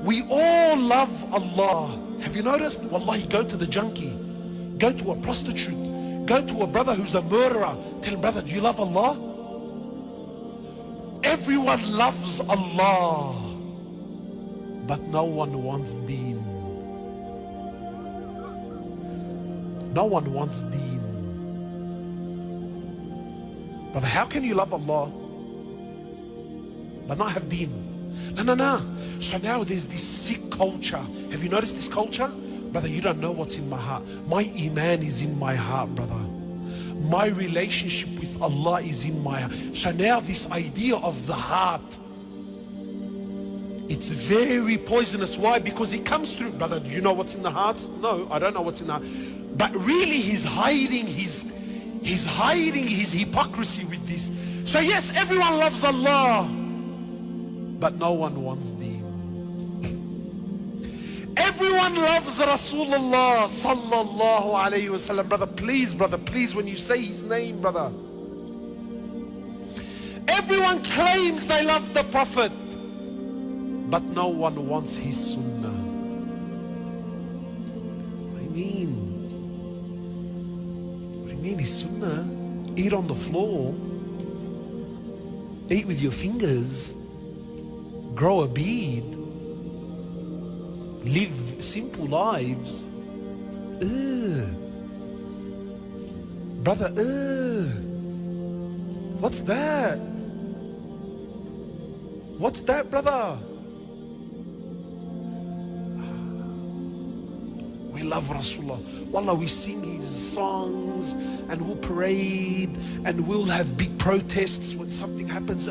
We all love Allah. Have you noticed? Wallahi, go to the junkie, go to a prostitute, go to a brother who's a murderer. Tell him, brother, do you love Allah? Everyone loves Allah, but no one wants deen. No one wants deen. Brother, how can you love Allah but not have deen? No. So now there's this sick culture. Have you noticed this culture? Brother, you don't know what's in my heart. My iman is in my heart, brother. My relationship with Allah is in my heart. So now this idea of the heart, it's very poisonous. Why? Because it comes through. Brother, do you know what's in the hearts? No, I don't know what's in the heart. But really he's hiding his hypocrisy with this. So yes, everyone loves Allah, but no one wants deen. Everyone loves Rasulullah sallallahu alayhi wasallam. Brother, please, when you say his name, brother. Everyone claims they love the Prophet, but no one wants his sunnah. What do you mean his sunnah? Eat on the floor, eat with your fingers, grow a beard, live simple lives. Brother, what's that? What's that, brother? We love Rasulullah. Wallah, we sing his songs and we'll parade and we'll have big protests when something happens.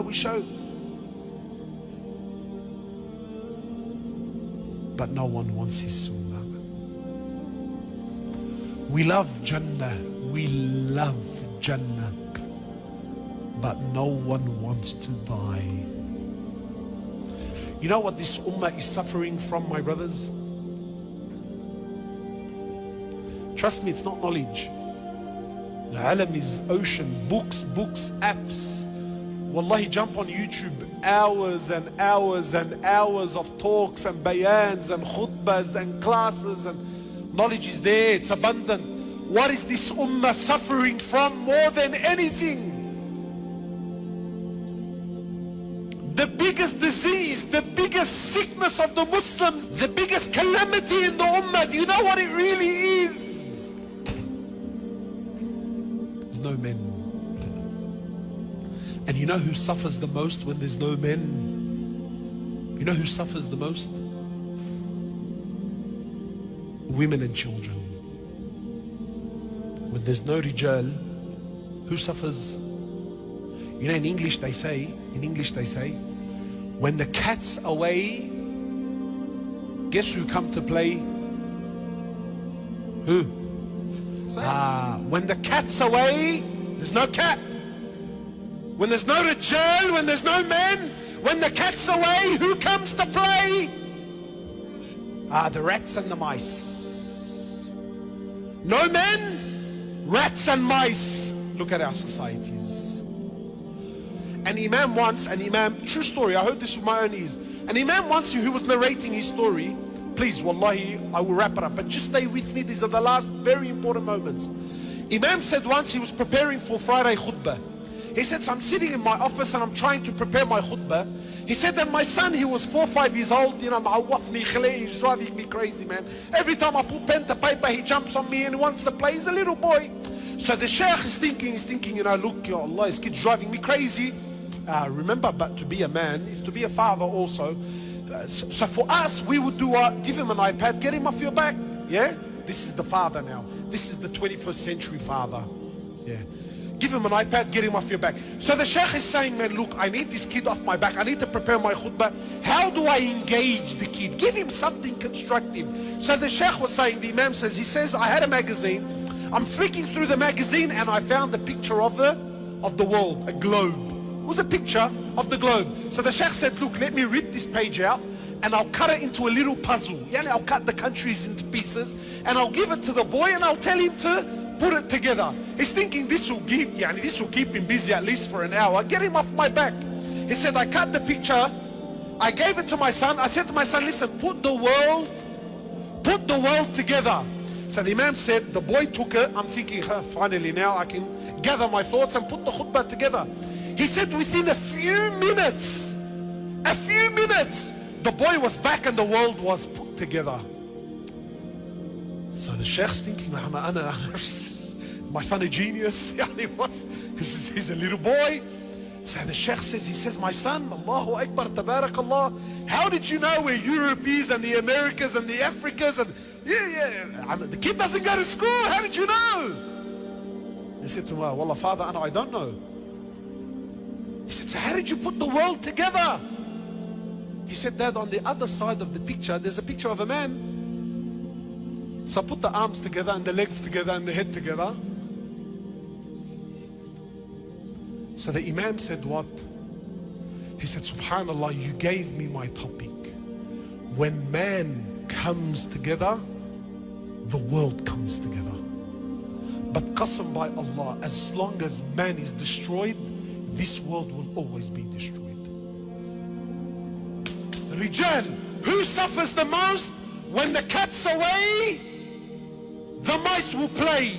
We show. But no one wants his sunnah. We love Jannah. We love Jannah. But no one wants to die. You know what this ummah is suffering from, my brothers? Trust me, it's not knowledge. The alam is ocean, books, apps. Wallahi, jump on YouTube, hours and hours and hours of talks and bayans and khutbahs and classes, and knowledge is there, it's abundant. What is this ummah suffering from more than anything? The biggest disease, the biggest sickness of the Muslims, the biggest calamity in the ummah, do you know what it really is? There's no men. And you know who suffers the most when there's no men? You know who suffers the most? Women and children. When there's no rijal, who suffers? You know, in English they say, when the cat's away, guess who come to play? Who? When the cat's away, there's no cat. When there's no rijal, when there's no men, when the cat's away, who comes to play? The rats and the mice. No men, rats and mice. Look at our societies. An imam once, true story, I heard this with my own ears. An imam once who was narrating his story, please, wallahi, I will wrap it up, but just stay with me, these are the last very important moments. Imam said once he was preparing for Friday khutbah. He said, so I'm sitting in my office and I'm trying to prepare my khutbah. He said that my son, he was 4 or 5 years old, you know, he's driving me crazy, man. Every time I put pen to paper, he jumps on me and he wants to play. He's a little boy. So the sheikh is thinking, you know, look, ya Allah, this kid's driving me crazy. Remember, but to be a man is to be a father also. So for us, we would do give him an iPad, get him off your back. Yeah? This is the father now. This is the 21st century father. Yeah. Give him an iPad, get him off your back. So the sheikh is saying, man, look, I need this kid off my back. I need to prepare my khutbah. How do I engage the kid? Give him something constructive. So the sheikh was saying, the imam says, he says, I had a magazine. I'm flicking through the magazine and I found a picture of the world, a globe. It was a picture of the globe. So the sheikh said, look, let me rip this page out and I'll cut it into a little puzzle. Yeah, I'll cut the countries into pieces and I'll give it to the boy and I'll tell him to put it together. He's thinking this will keep him busy at least for an hour. Get him off my back. He said, I cut the picture I gave it to my son. I said to my son, listen, put the world together. So the Imam said, the boy took it. I'm thinking, finally now I can gather my thoughts and put the khutbah together. He said within a few minutes, the boy was back and the world was put together. So the Sheikh's thinking, is my son a genius? He's a little boy. So the Sheikh says, my son, Allahu Akbar, Tabarakallah, how did you know where Europe is and the Americas and the Africas? And the kid doesn't go to school. How did you know? He said to him, Wallah, father, I don't know. He said, so how did you put the world together? He said, Dad, on the other side of the picture, there's a picture of a man. So I put the arms together and the legs together and the head together. So the Imam said what? He said, Subhanallah, you gave me my topic. When man comes together, the world comes together. But qasam by Allah, as long as man is destroyed, this world will always be destroyed. Rijal, who suffers the most? When the cat's away, the mice will play.